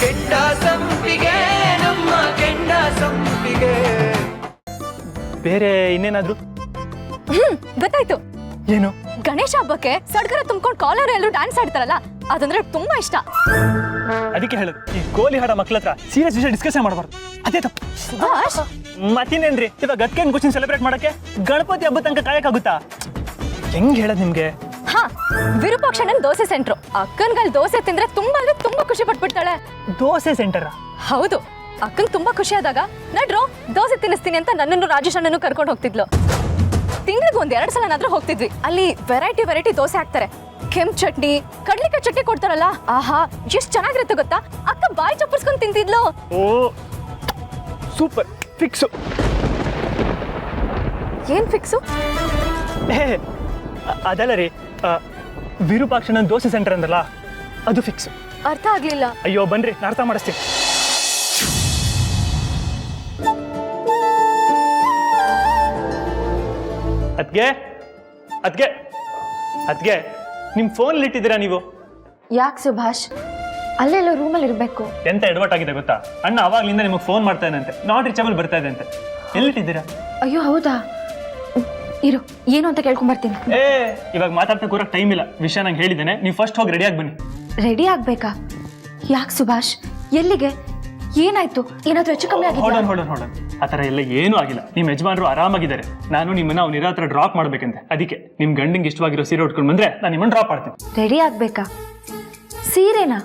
ಕೆಂಡ ಸಂಪಿಗೆ ನಮ್ಮ ಕೆಂಡ ಸಂಪಿಗೆ. ಬೇರೆ ಇನ್ನೇನಾದ್ರು? ಗೊತ್ತಾಯ್ತು. ಏನು? ಗಣೇಶ ಹಬ್ಬಕ್ಕೆ ಸಡಗರ ತುಂಬ್ಕೊಂಡು ಕಾಲರ್ ಎಲ್ಲರೂ ಡ್ಯಾನ್ಸ್ ಆಡ್ತಾರಲ್ಲ, ಅದಂದ್ರೆ ತುಂಬಾ ಇಷ್ಟ. ಅದಕ್ಕೆ ಹೇಳೋದು, ಈ ಗೋಲಿ ಹಾಡೋ ಮಕ್ಳ ಹತ್ರ ಸೀರಿಯಸ್ ವಿಷಯ ಡಿಸ್ಕಷನ್ ಮಾಡಬಾರ್ದು. ಅದೇ ತಪ್ಪು. ಸುಭಾಷ್, ಮತ್ತಿನ್ನೇನ್ರಿ, ಇವಾಗ ಗಟ್ಕೆನ್ ಕುಚಿನ್ ಸೆಲೆಬ್ರೇಟ್ ಮಾಡಕ್ಕೆ ಗಣಪತಿ ಹಬ್ಬ ತನಕ ಕಾಯಕ್ಕಾಗುತ್ತಾ? ಹೆಂಗ್ ಹೇಳದ್ ನಿಮ್ಗೆ? ಹಾ, ವಿರೂಪಾಕ್ಷಣ್ಣನ್ ದೋಸೆ ಸೆಂಟ್ರು. ಅಕ್ಕನ್ಗಲ್ ದೋಸೆ ತಿಂದ್ರೆ ತುಂಬಾ ಅಂದ್ರೆ ತುಂಬಾ ಖುಷಿ ಪಟ್ಬಿಡ್ತಾಳೆ. ದೋಸೆ ಸೆಂಟರ್? ಹೌದು. ಅಕ್ಕನ್ ತುಂಬಾ ಖುಷಿ ಆದಾಗ ನಡ್ರೋ ದೋಸೆ ತಿನ್ನಿಸ್ತೀನಿ ಅಂತ ನನ್ನನ್ನು ರಾಜೇಶ್ ಅಣ್ಣನು ಕರ್ಕೊಂಡು ಹೋಗ್ತಿದ್ಲು. ತಿಂಗಳಿಗೆ ಒಂದ್ 2 ಸಲನಾದ್ರೂ ಹೋಗ್ತಿದ್ವಿ. ಅಲ್ಲಿ ವೆರೈಟಿ ದೋಸೆ ಹಾಕ್ತಾರೆ. ಕೆಂಪ್ ಚಟ್ನಿ, ಕಡ್ಲಿಕಾಯಿ ಚಟ್ನಿ ಕೊಡ್ತಾರಲ್ಲ, ಆಹಾ ಎಷ್ಟ್ ಚೆನ್ನಾಗಿರುತ್ತೆ ಗೊತ್ತಾ. ಅಕ್ಕ ಬಾಯಿ ಚಪ್ಪರ್ಸ್ಕೊಂಡ್ ತಿಂತಿದ್ಲು. ಓ ಸೂಪರ್, ಫಿಕ್ಸು. ಏನ್ ಫಿಕ್ಸು? ಅದಲ್ಲ ರೀ, ವಿರೂಪಾಕ್ಷಣ್ಣನ ದೋಸೆ ಸೆಂಟರ್ ಅಂದಲ್ಲ, ಅದು ಫಿಕ್ಸ್. ಅರ್ಥ ಆಗ್ಲಿಲ್ಲ. ಅಯ್ಯೋ ಬನ್ರಿ, ನಾನು ಅರ್ಥ ಮಾಡಿಸ್ತೀನಿ. ಅದ್ಗೆ ನಿಮ್ ಫೋನ್ ಇಟ್ಟಿದ್ದೀರಾ ನೀವು? ಯಾಕೆ ಸುಭಾಷ್? ಅಲ್ಲೆಲ್ಲೋ ರೂಮಲ್ಲಿ ಇರಬೇಕು. ಎಂತ ಎಡವಟ್ ಆಗಿದೆ ಗೊತ್ತಾ? ಅಣ್ಣ ಅವಾಗ್ಲಿಂದ ನಿಮಗೆ ಫೋನ್ ಮಾಡ್ತಾ ಇದ್ದಂತೆ, ನಾಟ್ ರೀಚಬಲ್ ಬರ್ತಾ ಇದೆ ಅಂತೆ. ಎಲ್ಲಿಟ್ಟಿದ್ದೀರಾ? ಅಯ್ಯೋ ಹೌದಾ, ಇರು, ಏನು ಅಂತ ಕೇಳ್ಕೊಂಬರ್ತೀನಿ. ಇವಾಗ ಮಾತಾಡ್ತಾ ಕೂರಕ್ ಟೈಮ್ ಇಲ್ಲ. ವಿಷಯ ನಂಗೆ ಹೇಳಿದ್ದೇನೆ, ನೀವು ಫಸ್ಟ್ ಹೋಗಿ ರೆಡಿಯಾಗಿ ಬನ್ನಿ. ರೆಡಿ ಆಗ್ಬೇಕಾ? ಯಾಕೆ ಸುಭಾಷ್? ಎಲ್ಲಿಗೆ? ಏನಾಯ್ತು? ಏನಾದ್ರೂ ಹೆಚ್ಚು ಕಮ್ಮಿ ಆಗಿದೆ? ಹೊಡನ್ ಆ ಥರ ಎಲ್ಲ ಏನೂ ಆಗಿಲ್ಲ. ನಿಮ್ಮ ಯಜಮಾನರು ಆರಾಮಾಗಿದ್ದಾರೆ. ನಾನು ನಿಮ್ಮನ್ನ ಅವ್ನ ಇರೋ ಹತ್ರ ಡ್ರಾಪ್ ಮಾಡ್ಬೇಕಂತೆ. ಅದಕ್ಕೆ ನಿಮ್ ಗಂಡಿಂಗ್ ಇಷ್ಟವಾಗಿರೋ ಸೀರೆ ಉಟ್ಕೊಂಡು ಬಂದ್ರೆ ನಾನು ನಿಮ್ಮನ್ನ ಡ್ರಾಪ್ ಮಾಡ್ತೀನಿ. ರೆಡಿ ಆಗ್ಬೇಕಾ? ಸೀರೆನಾ?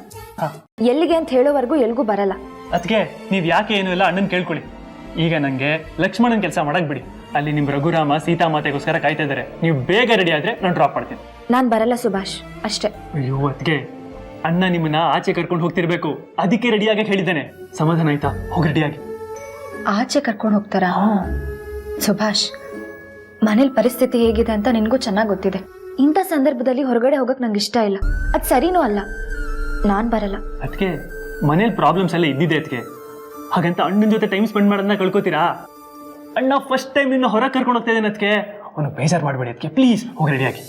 ಎಲ್ಲಿಗೆ ಅಂತ ಹೇಳೋವರೆಗೂ ಎಲ್ಗೂ ಬರಲ್ಲ. ಅದಕ್ಕೆ ನೀವ್ ಯಾಕೆ ಏನು ಇಲ್ಲ ಅಣ್ಣನ್ ಕೇಳ್ಕೊಳ್ಳಿ. ಈಗ ನಂಗೆ ಲಕ್ಷ್ಮಣನ್ ಕೆಲಸ ಮಾಡಕ್ ಬಿಡಿ. ಅಲ್ಲಿ ನಿಮ್ ರಘುರಾಮ ಸೀತಾಮಾತೆಗೋಸ್ಕರ ಕಾಯ್ತಾ ಇದಾರೆ. ನೀವು ಬೇಗ ರೆಡಿ ಆದ್ರೆ ನಾನು ಡ್ರಾಪ್ ಮಾಡ್ತೀನಿ. ನಾನ್ ಬರಲ್ಲ ಸುಭಾಷ್, ಅಷ್ಟೇ. ಅಯ್ಯೋ ಅದಕ್ಕೆ ಅಣ್ಣ ನಿಮ್ಮನ್ನ ಆಚೆ ಕರ್ಕೊಂಡು ಹೋಗ್ತಿರ್ಬೇಕು, ಅದಕ್ಕೆ ರೆಡಿಯಾಗಿ ಹೇಳಿದ್ದೇನೆ. ಸಮಾಧಾನ ಆಯ್ತಾ? ಹೋಗಿ ರೆಡಿಯಾಗಿ. ಆಚೆ ಕರ್ಕೊಂಡು ಹೋಗ್ತಾರಾ? ಸುಭಾಷ್, ಮನೇಲಿ ಪರಿಸ್ಥಿತಿ ಹೇಗಿದೆ ಅಂತ ನಿನ್ಗೂ ಚೆನ್ನಾಗಿ ಗೊತ್ತಿದೆ. ಇಂಥ ಸಂದರ್ಭದಲ್ಲಿ ಹೊರಗಡೆ ಹೋಗಕ್ ನಂಗೆ ಇಷ್ಟ ಇಲ್ಲ. ಅದ್ ಸರಿನೂ ಅಲ್ಲ. ನಾನ್ ಬರಲ್ಲ. ಅದಕ್ಕೆ ಮನೇಲಿ ಪ್ರಾಬ್ಲಮ್ಸ್ ಎಲ್ಲ ಇದ್ದಿದೆ. ಅದಕ್ಕೆ ಹಾಗಂತ ಅಣ್ಣನ ಜೊತೆ ಟೈಮ್ ಸ್ಪೆಂಡ್ ಮಾಡೋದನ್ನ ಕಳ್ಕೊತೀರಾ? ಅಣ್ಣ ಫಸ್ಟ್ ಟೈಮ್ ನಿನ್ನ ಹೊರಗೆ ಕರ್ಕೊಂಡು ಹೋಗ್ತಾ ಇದ್ದೇನೆ. ಅದಕ್ಕೆ ಅವನು ಬೇಜಾರು ಮಾಡಬೇಡಿ. ಅದಕ್ಕೆ ಪ್ಲೀಸ್ ಹೋಗಿ ರೆಡಿಯಾಗಿ.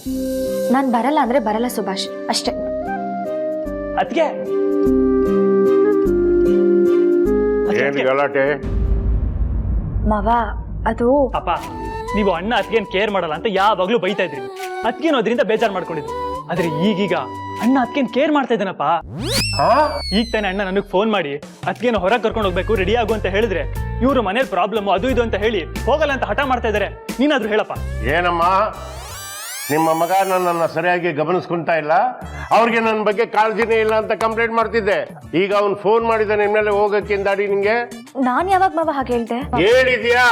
ನಾನ್ ಬರಲ್ಲ ಅಂದ್ರೆ ಬರಲ್ಲ ಸುಭಾಷ್, ಅಷ್ಟೇ. ಅದಕ್ಕೆ ಗಲಾಟೆ ಮಾವ, ಅದು ಅಪ್ಪ, ನೀವು ಅಣ್ಣ ಅತ್ಗೇನ್ ಕೇರ್ ಮಾಡಲ್ಲ ಅಂತ ಯಾವಾಗ್ಲೂ ಬೈತಾ ಇದ್ರಿ. ಅತ್ಗೇನು ಅದರಿಂದ ಬೇಜಾರು ಮಾಡ್ಕೊಂಡಿದ್ವಿ. ಆದ್ರೆ ಈಗೀಗ ಅಣ್ಣ ಅತ್ಗೇನ್ ಕೇರ್ ಮಾಡ್ತಾ ಇದ್ದಾನಪ್ಪ. ಈಗ ತಾನೆ ಅಣ್ಣ ನನಗೆ ಫೋನ್ ಮಾಡಿ ಅತ್ಗೇನು ಹೊರಗೆ ಕರ್ಕೊಂಡು ಹೋಗ್ಬೇಕು, ರೆಡಿ ಆಗು ಅಂತ ಹೇಳಿದ್ರೆ ಇವರು ಮನೇಲಿ ಪ್ರಾಬ್ಲಮ್ ಅದು ಇದು ಅಂತ ಹೇಳಿ ಹೋಗಲ್ಲ ಅಂತ ಹಠ ಮಾಡ್ತಾ ಇದಾರೆ. ನೀನಾದ್ರೂ ಹೇಳಪ್ಪ. ಏನಮ್ಮ, ನಿಮ್ಮ ಮಗ ನನ್ನನ್ನು ಸರಿಯಾಗಿ ಗಮನಿಸ್ಕೊಂತಾ ಇಲ್ಲ, ಅವ್ರಿಗೆ ನನ್ನ ಬಗ್ಗೆ ಕಾಳಜಿನೇ ಇಲ್ಲ ಅಂತ ಕಂಪ್ಲೇಂಟ್ ಮಾಡ್ತಿದ್ದೆ. ಈಗ ಅವ್ನು ಫೋನ್ ಮಾಡಿದ ನಿಮ್ಮ ಮೇಲೆ ಹೋಗಕ್ಕಿಂದಾಡಿ ನಿಂಗೆ. ನಾನ್ ಯಾವಾಗ ಮಾವ ಹಾಗೆ ಹೇಳ್ದೆ? ಹೇಳಿದ್ಯಾ?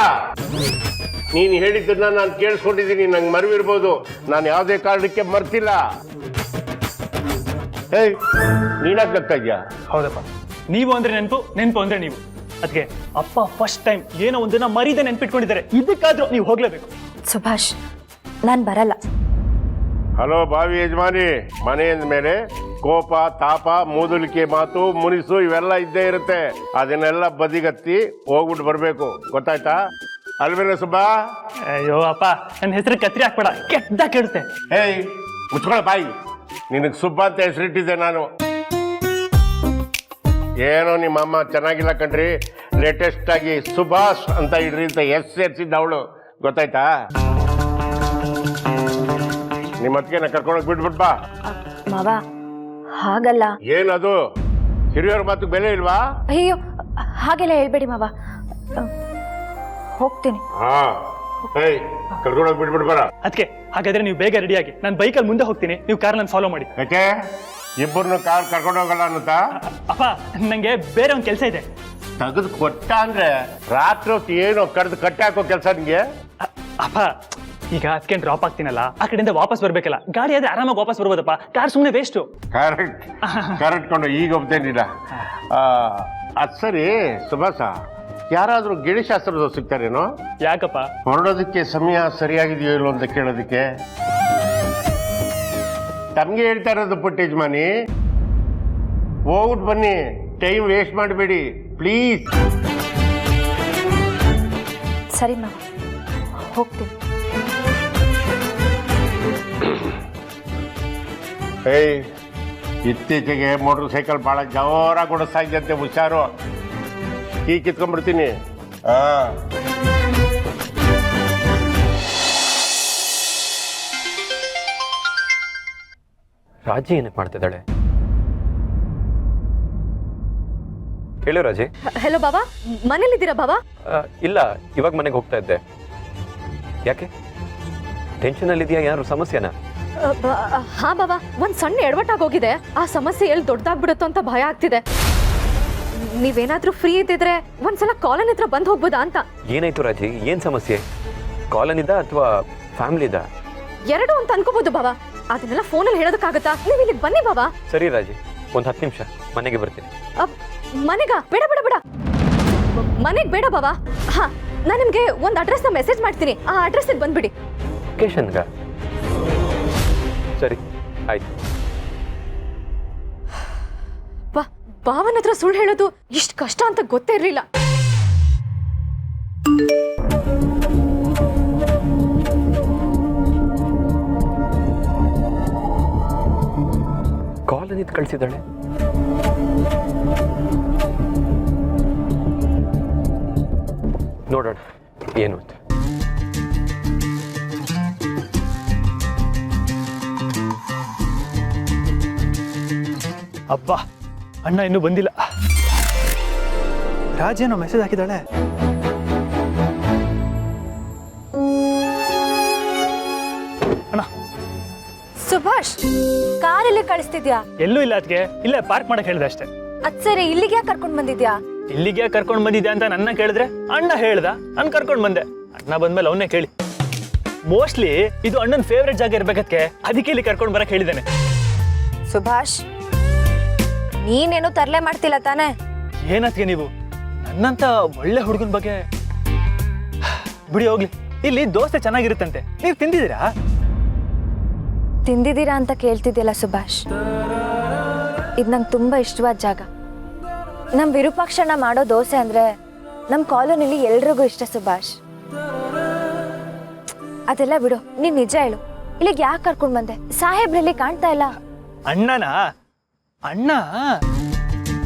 ನೀನು ಹೇಳಿದ್ದನ್ನ ನಾನು ಕೇಳಿಸ್ಕೊಂಡಿದ್ದೀನಿ. ನಂಗೆ ಮರವಿರ್ಬೋದು, ನಾನು ಯಾವುದೇ ಕಾರಣಕ್ಕೆ ಮರ್ತಿಲ್ಲ. ಏಯ್, ನೀನಾಗ್ತಾ ಇದ್ಯಾ? ಹೌದಪ್ಪ, ನೀವು ಅಂದ್ರೆ ನೆನಪು ಅಂದ್ರೆ ನೀವು. ಅದಕ್ಕೆ ಅಪ್ಪ ಫಸ್ಟ್ ಟೈಮ್ ಏನೋ ಒಂದನ್ನ ಮರೀದೆ ನೆನ್ಪಿಟ್ಕೊಂಡಿದ್ದಾರೆ. ಇದಕ್ಕಾದ್ರೂ ನೀವು ಹೋಗ್ಲೇಬೇಕು. ಸುಭಾಷ್, ನಾನ್ ಬರಲ್ಲ. ಹಲೋ ಬಾವಿ ಯಜಮಾನಿ, ಮನೆಯ ಮೇಲೆ ಕೋಪ, ತಾಪ, ಮೂದಲಿಕೆ ಮಾತು, ಮುನಿಸು ಇವೆಲ್ಲ ಇದ್ದೇ ಇರುತ್ತೆ. ಅದನ್ನೆಲ್ಲ ಬದಿಗತ್ತಿ ಹೋಗ್ಬಿಟ್ಟು ಬರ್ಬೇಕು, ಗೊತ್ತಾಯ್ತಾ? ಅಲ್ವೇನ ಸುಬ್ಬಾ? ಅಯ್ಯೋ ಅಪ್ಪ, ನನ್ನ ಹೆಸರು ಕತ್ರಿ ಹಾಕ್ಬೇಡ, ಕೆಟ್ಟ ಕೇಳುತ್ತೆ. ಏಯ್ ಮುಚ್ಕೊಳ ಬಾಯಿ. ನಿನಗೆ ಸುಬ್ಬ ಅಂತ ಹೆಸರಿಟ್ಟಿದ್ದೆ ನಾನು. ಏನೋ ನಿಮ್ಮ ಅಮ್ಮ ಚೆನ್ನಾಗಿಲ್ಲ ಕಣ್ರಿ, ಲೇಟೆಸ್ಟ್ ಆಗಿ ಸುಭಾಷ್ ಅಂತ ಇಡ್ರಿ ಅಂತ ಸೇರಿಸಿದ್ದ ಅವಳು, ಗೊತ್ತಾಯ್ತಾ? ನಿಮ್ಮ ಅತ್ತಿಗೆನ ಕರ್ಕೊಂಡೋಗಿ ಬಿಟ್ಬಿಟ್ ಬಾ. ಮಾವ, ಹಾಗಲ್ಲ. ಏನದು? ಹಿರಿಯರ ಮಾತು ಬೆಲೆ ಇಲ್ವಾ? ಅಯ್ಯೋ, ಹಾಗೆಲ್ಲ ಹೇಳ್ಬೇಡಿ ಮಾವ. ಹೋಗ್ತೀನಿ. ಕರ್ಕೊಂಡೋಗಿ ಬಿಟ್ಬಿಟ್ ಬರ. ಅದಕ್ಕೆ ಹಾಗಾದ್ರೆ ನೀವು ಬೇಗ ರೆಡಿಯಾಗಿ, ನಾನು ಬೈಕಲ್ಲಿ ಮುಂದೆ ಹೋಗ್ತೀನಿ, ನೀವು ಕಾರ್ ನನ್ನ ಫಾಲೋ ಮಾಡಿ. ಯಾಕೆ ಇಬ್ಬರನ್ನು ಕಾರ್ ಕರ್ಕೊಂಡೋಗಲ್ಲ ಅನ್ನುತ್ತಾ? ಅಪ್ಪ, ನಂಗೆ ಬೇರೆ ಒಂದು ಕೆಲಸ ಇದೆ. ತೆಗೆದು ಕೊಟ್ಟ ಅಂದ್ರೆ ರಾತ್ರಿ ಹೊತ್ತು ಏನೋ ಕಡ್ದು ಕಟ್ಟಿ ಹಾಕೋ ಕೆಲಸ ನಿಂಗೆ? ಅಪ್ಪ, ಈಗ ಅದಕ್ಕೆ ಡ್ರಾಪ್ ಆಗ್ತೀನಲ್ಲ, ಆ ಕಡೆಯಿಂದ ವಾಪಸ್ ಬರ್ಬೇಕಲ್ಲ. ಗಾಡಿ ಆದ್ರೆ ಆರಾಮಾಗಿ ವಾಪಸ್ ಬರ್ಬೋದಪ್ಪ, ಕಾರ್ ಸುಮ್ಮನೆ ವೇಸ್ಟು. ಕರೆಕ್ಟ್ ಕೊಂಡು ಈಗ ಒಪ್ತೇನಿಲ್ಲ. ಅದು ಸರಿ ಸುಭಾಸ, ಯಾರಾದ್ರೂ ಗಿಳಿಶಾಸ್ತ್ರದವ್ರು ಸಿಗ್ತಾರೇನೋ? ಯಾಕಪ್ಪ? ಹೊರಡೋದಕ್ಕೆ ಸಮಯ ಸರಿಯಾಗಿದೆಯೋ ಇಲ್ಲೋ ಅಂತ ಕೇಳೋದಕ್ಕೆ. ತಮಗೆ ಹೇಳ್ತಾ ಇರೋದು ಪುಟ್ಟ ಯಜಮಾನಿ, ಹೋಗ್ಬಿಟ್ಟು ಬನ್ನಿ, ಟೈಮ್ ವೇಸ್ಟ್ ಮಾಡಬೇಡಿ ಪ್ಲೀಸ್. ಸರಿ ಮಾವ, ಹೋಗ್ತೀನಿ. ಏಯ್, ಇತ್ತೀಚೆಗೆ ಮೋಟರ್ ಸೈಕಲ್ ಭಾಳ ಜೋರಾಗಿ ಓಡಿಸ್ತಾ ಇದ್ದಂತೆ, ಹುಷಾರು. ಕೀ ಕಿತ್ಕೊಂಡ್ಬಿಡ್ತೀನಿ. ರಾಜಿ ಏನಕ್ಕೆ ಮಾಡ್ತಿದ್ದಾಳೆ? ಹೇಳು ರಾಜಿ. ಹೆಲೋ ಬಾಬಾ, ಮನೇಲಿದ್ದೀರಾ ಬಾಬಾ? ಇಲ್ಲ, ಇವಾಗ ಮನೆಗೆ ಹೋಗ್ತಾ ಇದ್ದೆ. ಯಾಕೆ ಟೆನ್ಷನಲ್ಲಿದೆಯಾ? ಯಾರು ಸಮಸ್ಯೆನಾ? ಹಾ ಬಾಬಾ, ಒಂದ್ ಸಣ್ಣ ಎಡವಟ್ಟಾಗೋಗಿದೆ. ಆ ಸಮಸ್ಯೆ ಎಲ್ಲಿ ದೊಡ್ಡದಾಗ್ಬಿಡುತ್ತೋ ಅಂತ ಭಯ ಆಗ್ತಿದೆ. ನೀವೇನಾದ್ರೂ ಫ್ರೀ ಇದ್ದಿದ್ರೆ ಒಂದ್ಸಲ ಕಾಲೋನಿ ಹತ್ರ ಬಂದು ಹೋಗ್ಬೋದಾ ಅಂತ. ಏನಾಯ್ತು ರಾಜಿ? ಏನ್ ಸಮಸ್ಯೆ? ಕಾಲನಿದ ಅಥವಾ ಫ್ಯಾಮಿಲಿದ? ಎರಡು ಅಂತ ಅನ್ಕೋಬಹುದು ಬಾಬಾ. ಅದನ್ನೆಲ್ಲ ಫೋನಲ್ಲಿ ಹೇಳೋದಕ್ಕಾಗತ್ತಾ? ನೀವು ಇಲ್ಲಿಗೆ ಬನ್ನಿ ಬಾಬಾ. ಸರಿ ರಾಜಿ, ಒಂದು 10 ನಿಮಿಷ ಮನೆಗೆ ಬರ್ತೀನಿ. ಮನೆಗ? ಬೇಡ ಬೇಡ ಬೇಡ, ಮನೆಗ್ ಬೇಡ ಬಾಬಾ. ಹಾ, ನಾನು ನಿಮ್ಗೆ ಒಂದು ಅಡ್ರೆಸ್ನ ಮೆಸೇಜ್ ಮಾಡ್ತೀನಿ, ಆ ಅಡ್ರೆಸ್ಗೆ ಬಂದ್ಬಿಡಿ. ಲೊಕೇಶನ್ಗ? ಸರಿ ಆಯ್ತು. ಭಾವನ ಹತ್ರ ಸುಳ್ಳು ಹೇಳೋದು ಇಷ್ಟು ಕಷ್ಟ ಅಂತ ಗೊತ್ತೇ ಇರಲಿಲ್ಲ. ಕಾಲನಿದ್ ಕಳಿಸಿದಾಳೆ. ನೋಡೋಣ ಏನು ಅಂತ. ಅಬ್ಬಾ, ಅಣ್ಣ ಇನ್ನೂ ಬಂದಿಲ್ಲ. ರಾಜೇನೋ ಮೆಸೇಜ್ ಹಾಕಿದಾಳೆ. ಅಣ್ಣ. ಸುಭಾಷ್, ಕಾರಲ್ಲಿ ಕಳಿಸ್ತಿದ್ಯಾ? ಎಲ್ಲೂ ಇಲ್ಲ ಅದಕ್ಕೆ, ಇಲ್ಲೇ ಪಾರ್ಕ್ ಮಾಡಕ್ ಹೇಳಿದೆ ಅಷ್ಟೇ. ಅದ್ ಸರಿ, ಇಲ್ಲಿಗೆ ಯಾಕೆ ಕರ್ಕೊಂಡ್ ಬಂದಿದ್ಯಾ? ಇಲ್ಲಿಗೆ ಕರ್ಕೊಂಡ್ ಬಂದಿದ್ದೆ ಅಂತ ನನ್ನ ಕೇಳಿದ್ರೆ ಅಣ್ಣ ಹೇಳ್ದ, ನಾನು ಕರ್ಕೊಂಡ್ ಬಂದೆ. ಅಣ್ಣ ಬಂದ್ಮೇಲೆ ಅವನ್ನೇ ಕೇಳಿ. ಮೋಸ್ಟ್ಲಿ ಇದು ಅಣ್ಣನ ಫೇವ್ರೆಟ್ ಜಾಗ ಇರ್ಬೇಕಕ್ಕೆ, ಅದಕ್ಕೆ ಇಲ್ಲಿ ಕರ್ಕೊಂಡ್ ಬರಕ್ ಹೇಳಿದ್ದೇನೆ. ಸುಭಾಷ್, ನೀನೇನು ತರಲೆ ಮಾಡ್ತಿಲ್ಲ ತಾನೆ? ಏನತ್ಗೆ ನೀವು ನನ್ನಂತ ಒಳ್ಳೆ ಹುಡುಗನ ಬಗ್ಗೆ ಬಿಡಿ ಹೋಗ್ಲಿ. ಇಲ್ಲಿ ದೋಸೆ ಚೆನ್ನಾಗಿರುತ್ತಂತೆ, ನೀವು ತಿಂದಿದ್ದೀರಾ? ತಿಂದಿದ್ದೀರಾ ಅಂತ ಕೇಳ್ತಿದ್ಯಲ್ಲ ಸುಭಾಷ್, ಇದು ನಂಗೆ ತುಂಬಾ ಇಷ್ಟವಾದ ಜಾಗ. ನಮ್ ವಿರೂಪಾಕ್ಷಣ್ಣ ಮಾಡೋ ದೋಸೆ ಅಂದ್ರೆ ನಮ್ ಕಾಲೋನಿಲಿ ಎಲ್ರಿಗೂ ಇಷ್ಟ ಸುಭಾಷ್. ಅದೆಲ್ಲ ಬಿಡು, ನೀನ್ ನಿಜ ಹೇಳು, ಇಲ್ಲಿಗೆ ಯಾಕೆ ಕರ್ಕೊಂಡ್ ಬಂದೆ? ಸಾಹೇಬ್ರಲ್ಲಿ ಕಾಣ್ತಾ ಇಲ್ಲ. ಅಣ್ಣನಾ? ಅಣ್ಣ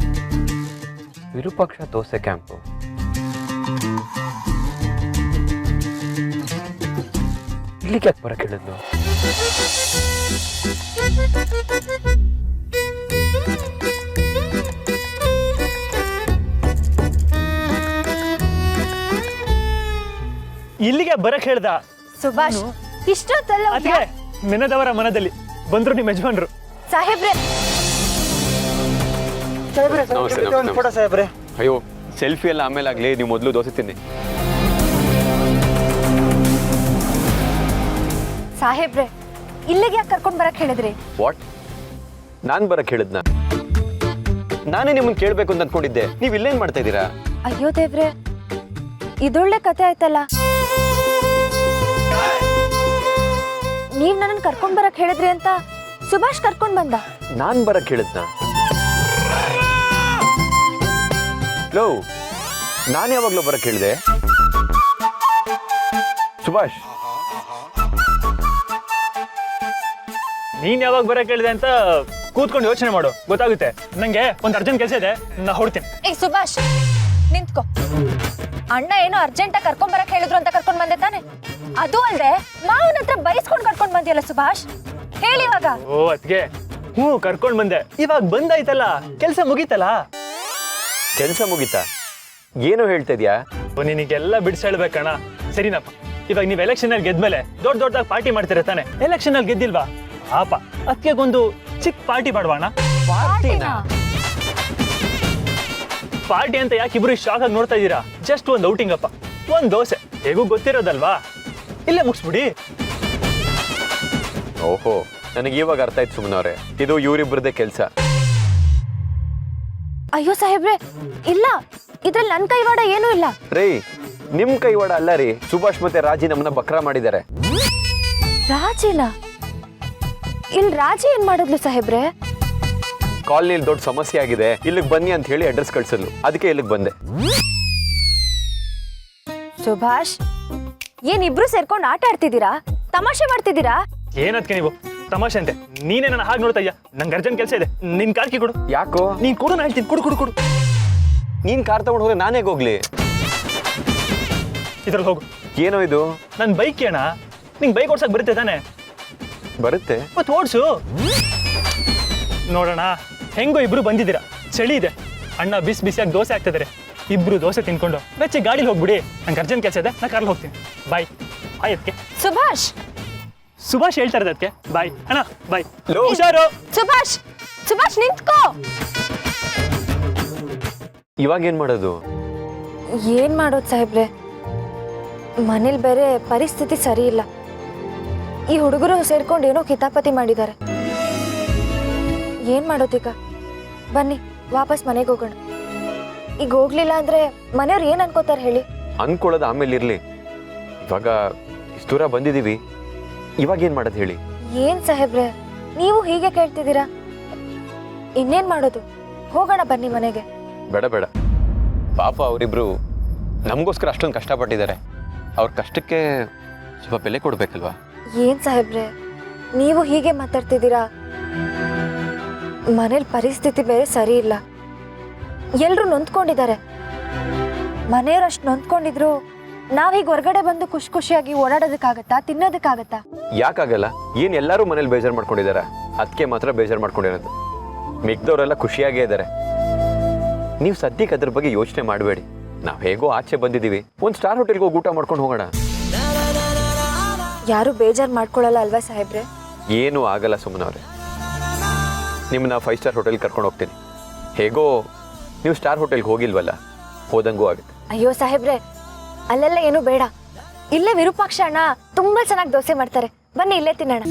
ವಿರೂಪಾಕ್ಷ ದೋಸೆ ಕ್ಯಾಂಪು. ಇಲ್ಲಿಗೆ ಯಾಕೆ ಬರಕ್ಕೆ ಹೇಳಿದ್ನು? ಇಲ್ಲಿಗೆ ಬರಕ್ ಹೇಳ್ದ ಸುಭಾಷ್, ಇಷ್ಟೊತ್ತಲ್ಲ ಅದಕ್ಕೆ ಮೆನದವರ ಮನದಲ್ಲಿ ಬಂದ್ರು ನಿಮ್ಮ ಯಜಮಾನ್ರು. ಸಾಹೇಬ್ರೆ, ಅಯ್ಯೋ, ಸೆಲ್ಫಿ ಎಲ್ಲ ಆಮೇಲೆ ಆಗ್ಲಿ, ನೀವು ಮೊದಲು ದೋಸೆ ತಿನ್ನಿ. ಸಾಹೇಬ್ರೆ, ಇಲ್ಲಿಗೆ ಯಾಕೆ ಕರ್ಕೊಂಡ್ ಬರಕ್ ಹೇಳಿದ್ರಿ? ವಾಟ್? ನಾನ್ ಬರಕ್ ಹೇಳಿದ್ನ? ನಾನೇ ನಿಮ್ಮನ್ನ ಕೇಳ್ಬೇಕು ಅಂತ ಅನ್ಕೊಂಡಿದ್ದೆ. ನೀವ್ ಇಲ್ಲೇನ್ ಮಾಡ್ತಾ ಇದ್ದೀರಾ? ಅಯ್ಯೋ ದೇವ್ರೆ, ಇದೊಳ್ಳೆ ಕತೆ ಆಯ್ತಲ್ಲ. ನೀವ್ ನನ್ನ ಕರ್ಕೊಂಡ್ ಬರಕ್ ಹೇಳಿದ್ರಿ ಅಂತ ಸುಭಾಷ್ ಕರ್ಕೊಂಡ್ ಬಂದ. ನಾನ್ ಬರಕ್ ಹೇಳಿದ್ನ? ಲೋ, ನಾನು ಯಾವಾಗ್ಲೂ ಬರಕ್ ಹೇಳಿದೆ? ಸುಭಾಷ್, ನೀನ್ ಯಾವಾಗ ಬರಕ್ ಹೇಳಿದೆ ಅಂತ ಕೂತ್ಕೊಂಡು ಯೋಚನೆ ಮಾಡು, ಗೊತ್ತಾಗುತ್ತೆ. ನಂಗೆ ಒಂದು ಅರ್ಜೆಂಟ್ ಕೆಲಸ ಇದೆ, ನಾ ಹೊಡ್ತೀನಿ. ಏ ಸುಭಾಷ್, ನಿಂತ್ಕೋ. ಅಣ್ಣ ಏನೋ ಅರ್ಜೆಂಟಾಗಿ ಕರ್ಕೊಂಡ್ ಬರಕ್ ಹೇಳಿದ್ರು ಅಂತ ಕರ್ಕೊಂಡ್ ಬಂದೆ ತಾನೆ? ಅದು ಅಲ್ದೆ ಮಾವನ ಹತ್ರ ಬೈಸ್ಕೊಂಡ್ ಕರ್ಕೊಂಡ್ ಬಂದಿಯಲ್ಲ ಸುಭಾಷ್, ಹೇಳಿ ಇವಾಗ. ಓ ಅದ್ಗೆ, ಹ್ಞೂ ಕರ್ಕೊಂಡ್ ಬಂದೆ. ಇವಾಗ ಬಂದಾಯ್ತಲ್ಲ, ಕೆಲಸ ಮುಗೀತಲ್ಲ. ಕೆಲ್ಸ ಮುಗೀತಾ? ಏನು ಹೇಳ್ತಾ ಇದ್ಯಾ? ನಿನಗೆಲ್ಲ ಬಿಡಿಸಿ ಹೇಳ್ಬೇಕಣ್ಣ. ಸರಿನಪ್ಪ, ಇವಾಗ ನೀವು ಎಲೆಕ್ಷನ್ ಅಲ್ಲಿ ಗೆದ್ಮೇಲೆ ದೊಡ್ಡದಾಗಿ ಪಾರ್ಟಿ ಮಾಡ್ತೀರ ತಾನೆ? ಎಲೆಕ್ಷನ್ ಅಲ್ಲಿ ಗೆದ್ದಿಲ್ವಾ ಪಾಪ, ಅದಕ್ಕೊಂದು ಚಿಕ್ಕ ಪಾರ್ಟಿ ಮಾಡುವಣ. ಪಾರ್ಟಿ ಅಂತ ಯಾಕೆ ಇಬ್ರು ಶಾಕ್ ಆಗಿ ನೋಡ್ತಾ ಇದ್ದೀರಾ? ಜಸ್ಟ್ ಒಂದು ಔಟಿಂಗ್ ಅಪ್ಪ, ಒಂದ್ ದೋಸೆ, ಹೇಗೂ ಗೊತ್ತಿರೋದಲ್ವಾ, ಇಲ್ಲೇ ಮುಗಿಸ್ಬಿಡಿ. ಓಹೋ, ನನಗೆ ಇವಾಗ ಅರ್ಥ ಆಯ್ತು ಸುಮ್ಮನವ್ರೆ, ಇದು ಇವರಿಬ್ಬರದೇ ಕೆಲಸ. ಅಯ್ಯೋ ಸಾಹೇಬ್ರೆ, ಇಲ್ಲ, ಇದ್ರಲ್ಲಿ ನನ್ ಕೈವಾಡ ಏನೂ ಇಲ್ಲ. ರೀ, ನಿಮ್ ಕೈವಾಡ ಅಲ್ಲ ರೀ. ಸುಭಾಷ್ ಮತ್ತೆ ರಾಜಿ ನಮ್ಮನ್ನ ಬಕ್ರಾ ಮಾಡಿದ್ದಾರೆ. ರಾಜಿನ? ಇಲ್ಲಿ ರಾಜಿ ಏನ್ ಮಾಡಿದ್ಲು ಸಾಹೇಬ್ರೆ? ಕಾಲನಿಲಿ ದೊಡ್ಡ ಸಮಸ್ಯೆ ಆಗಿದೆ, ಇಲ್ಲಿಗೆ ಬನ್ನಿ ಅಂತ ಹೇಳಿ ಅಡ್ರೆಸ್ ಕಳ್ಸಲು, ಅದಕ್ಕೆ ಇಲ್ಲಿಗೆ ಬಂದೆ. ಸುಭಾಷ್, ಏನ್ ಇಬ್ರು ಸೇರ್ಕೊಂಡು ಆಟ ಆಡ್ತಿದ್ದೀರಾ? ತಮಾಷೆ ಮಾಡ್ತಿದ್ದೀರಾ? ಏನದ್ಕೆ ನೀವು ತಮಾಷೆ ಅಂತೆ ನೀನೇ ನನ್ನ ಹಾಗೆ ನೋಡ್ತಾ ಇದ್ಯಾ. ನಂಗೆ ಅರ್ಜೆಂಟ್ ಕೆಲಸ ಇದೆ, ನಿನ್ ಕಾರ್ಕಿ ಕೊಡು. ಯಾಕೋ? ನೀನ್ ಕೊಡು, ನಾನು ಹೇಳ್ತೀನಿ. ಕೊಡು ಕೊಡು ಕೊಡು. ನೀನ್ ಕಾರ್ ತಗೊಂಡು ಹೋದ್ರೆ ನಾನೇ ಹೋಗ್ಲಿ? ಇದ್ರಲ್ಲಿ ಹೋಗು. ಏನೋ ಇದು? ನನ್ನ ಬೈಕ್ ಅಣ್ಣ, ನಿಂಗೆ ಬೈಕ್ ಓಡ್ಸಕ್ ಬರುತ್ತೆ ತಾನೆ? ಬರುತ್ತೆ. ಮತ್ತೆ ಓಡಿಸು ನೋಡೋಣ. ಹೆಂಗೋ ಇಬ್ರು ಬಂದಿದ್ದೀರಾ, ಚಳಿ ಇದೆ, ಅಣ್ಣ ಬಿಸಿ ಬಿಸಿಯಾಗಿ ದೋಸೆ ಆಗ್ತಿದ್ದಾರೆ. ಇಬ್ರು ದೋಸೆ ತಿನ್ಕೊಂಡು ಬೆಚ್ಚಿ ಗಾಡಿಲಿ ಹೋಗ್ಬಿಡಿ. ನಂಗೆ ಅರ್ಜೆಂಟ್ ಕೆಲಸ ಇದೆ, ನಾ ಕಾರಲ್ಲಿ ಹೋಗ್ತೀನಿ. ಬಾಯ್. ಬಾಯ್ ಅದಕ್ಕೆ. ಸುಭಾಷ್ ಸುಭಾಷ್ ಹೇಳ್ತಾ ಇರೋದು ಅದಕ್ಕೆ. ಬಾಯ್ ಅಣ್ಣ, ಬಾಯ್. ಲೋ. ಹುಷಾರು. ಸುಭಾಷ್ ಸುಭಾಷ್ ನಿಂತ್ಕೋ. ಇವಾಗ ಏನ್ ಮಾಡೋದು? ಏನ್ ಮಾಡೋದು ಸಾಹೇಬ್ರೆ, ಮನೇಲಿ ಬೇರೆ ಪರಿಸ್ಥಿತಿ ಸರಿ ಇಲ್ಲ. ಈ ಹುಡುಗರು ಸೇರ್ಕೊಂಡು ಏನೋ ಕಿತಾಪತಿ ಮಾಡಿದ್ದಾರೆ. ಏನ್ ಮಾಡೋದೀಗ? ಬನ್ನಿ ವಾಪಸ್ ಮನೆಗೆ ಹೋಗೋಣ. ಈಗ ಹೋಗ್ಲಿಲ್ಲ ಅಂದ್ರೆ ಮನೆಯವ್ರು ಏನ್ ಅನ್ಕೋತಾರೆ ಹೇಳಿ? ಅನ್ಕೊಳ್ಳೋದು ಆಮೇಲೆ ಇರ್ಲಿ, ಇವಾಗ ಇಷ್ಟು ದೂರ ಬಂದಿದೀವಿ, ಇವಾಗ ಏನ್ ಮಾಡೋದು ಹೇಳಿ? ಏನ್ ಸಾಹೇಬ್ರೆ ನೀವು ಹೀಗೆ ಕೇಳ್ತಿದ್ದೀರಾ? ಇನ್ನೇನ್ ಮಾಡೋದು? ಹೋಗೋಣ ಬನ್ನಿ ಮನೆಗೆ. ಬೇಡ ಬೇಡ, ಪಾಪ ಅವರಿಬ್ರು ನಮಗೋಸ್ಕರ ಅಷ್ಟೊಂದು ಕಷ್ಟಪಟ್ಟಿದ್ದಾರೆ. ಅವ್ರ ಕಷ್ಟಕ್ಕೆ ಸ್ವಲ್ಪ ಬೆಲೆ ಕೊಡ್ಬೇಕಲ್ವಾ? ಏನ್ ಸಾಹೇಬ್ರೆ ನೀವು ಹೀಗೆ ಮಾತಾಡ್ತಿದ್ದೀರಾ? ಮನೇಲಿ ಪರಿಸ್ಥಿತಿ ಬೇರೆ ಸರಿ ಇಲ್ಲ, ಎಲ್ರು ನೊಂದ್ಕೊಂಡಿದ್ದಾರೆ. ಮನೆಯವ್ರು ಅಷ್ಟು ನೊಂದ್ಕೊಂಡಿದ್ರು ನಾವೀಗ ಹೊರಗಡೆ ಬಂದು ಖುಷಿ ಖುಷಿಯಾಗಿ ಓಡಾಡೋದಕ್ಕಾಗತ್ತಾ, ತಿನ್ನೋದಕ್ಕಾಗತ್ತಾ? ಯಾಕಾಗಲ್ಲ? ಏನ್ ಎಲ್ಲರೂ ಮನೇಲಿ ಬೇಜಾರು ಮಾಡ್ಕೊಂಡಿದ್ದಾರೆ, ಅದಕ್ಕೆ ಮಾತ್ರ ಬೇಜಾರು ಮಾಡ್ಕೊಂಡಿರೋದು. ಮಿಕ್ದವರೆಲ್ಲ ಖುಷಿಯಾಗೇ ಇದ್ದಾರೆ. ನೀವು ಸದ್ಯಕ್ಕೆ ಅದ್ರ ಬಗ್ಗೆ ಯೋಚನೆ ಮಾಡಬೇಡಿ. ನಾವು ಹೇಗೋ ಆಚೆ ಬಂದಿದ್ದೀವಿ, ಒಂದು ಸ್ಟಾರ್ ಹೋಟೆಲ್ಗೆ ಹೋಗಿ ಊಟ ಮಾಡ್ಕೊಂಡು ಹೋಗೋಣ. ಯಾರು ಬೇಜಾರು ಮಾಡ್ಕೊಳ್ಳಲ್ಲ ಅಲ್ವಾ ಸಾಹೇಬ್ರೆ? ಏನೂ ಆಗಲ್ಲ ಸುಮ್ಮನವ್ರೆ. ನಿಮ್ಮನ್ನ 5 ಸ್ಟಾರ್ ಹೋಟೆಲ್ ಕರ್ಕೊಂಡು ಹೋಗ್ತೀನಿ. ಹೇಗೋ ನೀವು ಸ್ಟಾರ್ ಹೋಟೆಲ್ಗೆ ಹೋಗಿಲ್ವಲ್ಲ, ಹೋದಂಗೂ ಆಗುತ್ತೆ. ಅಯ್ಯೋ ಸಾಹೇಬ್ರೆ ಅಲ್ಲೆಲ್ಲ ಏನು ಬೇಡ, ಇಲ್ಲೇ ವಿರೂಪಾಕ್ಷ ಅಣ್ಣ ತುಂಬಾ ಚೆನ್ನಾಗಿ ದೋಸೆ ಮಾಡ್ತಾರೆ, ಬನ್ನಿ ಇಲ್ಲೇ ತಿನ್ನೋಣ.